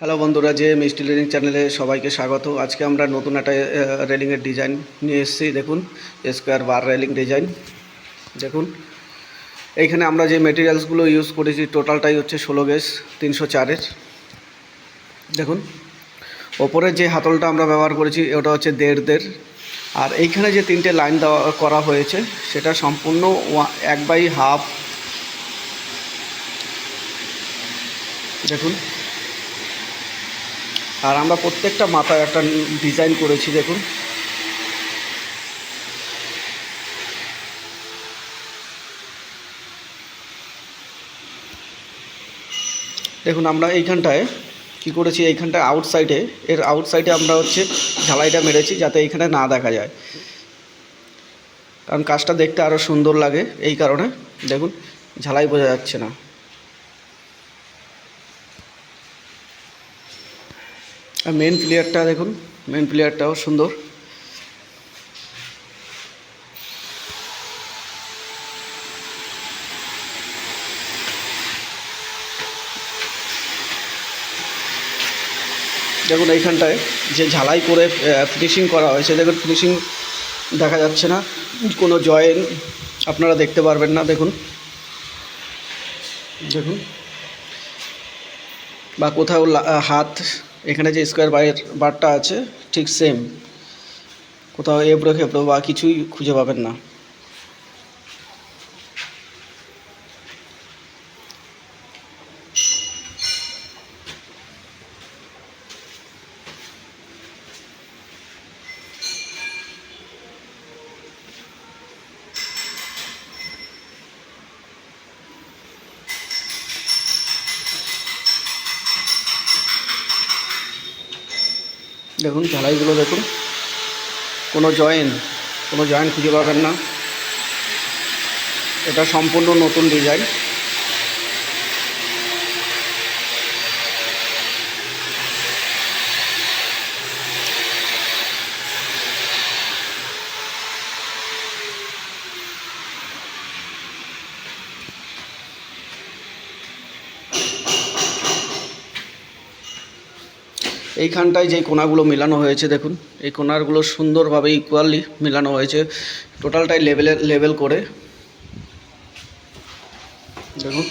Hello বন্ধুরা, যে মিষ্টি রেলিং চ্যানেলে সবাইকে স্বাগত। আজকে আমরা নতুন একটা রেলিংয়ের ডিজাইন নিয়ে এসেছি। দেখুন, স্কোয়ার বার রেলিং ডিজাইন। দেখুন, এইখানে আমরা যে মেটেরিয়ালসগুলো ইউজ করেছি টোটালটাই হচ্ছে 16 গেজ 304-এর। দেখুন, ওপরের যে হাতলটা আমরা ব্যবহার করেছি ওটা হচ্ছে 1.5 আর এইখানে যে 3টে লাইন দেওয়া করা হয়েছে সেটা সম্পূর্ণ 1/2। দেখুন, আর আমরা প্রত্যেকটা মাথায় একটা ডিজাইন করেছি। দেখুন, দেখুন আমরা এইখানটায় কি করেছি, এইখানটায় আউটসাইডে আমরা হচ্ছে ঝালাইটা মেরেছি যাতে এইখানে না দেখা যায়, কারণ কাজটা দেখতে আরও সুন্দর লাগে। এই কারণে দেখুন ঝালাই বোঝা যাচ্ছে না। আর মেন প্লেয়ারটা দেখুন, মেন প্লেয়ারটাও সুন্দর। দেখুন এইখানটায় যে ঝালাই করে ফিনিশিং করা হয়েছে, দেখুন ফিনিশিং দেখা যাচ্ছে না, কোনো জয়েন আপনারা দেখতে পারবেন না। দেখুন দেখুন বা কোথাও হাত, এখানে যে স্কোয়ার বারটা আছে ঠিক সেম, কোথাও এবড়ো খেবড়ো বা কিছুই খুঁজে পাবেন না। দেখুন ঝালাইগুলো দেখুন, কোনো জয়েন খুঁজে পাবেন না। এটা সম্পূর্ণ নতুন ডিজাইন। এইখানটায় যে কোণাগুলো মেলানো হয়েছে দেখুন, এই কোণাগুলো সুন্দরভাবে ইকুয়ালি মেলানো হয়েছে, টোটালটাই লেভেল করে। দেখুন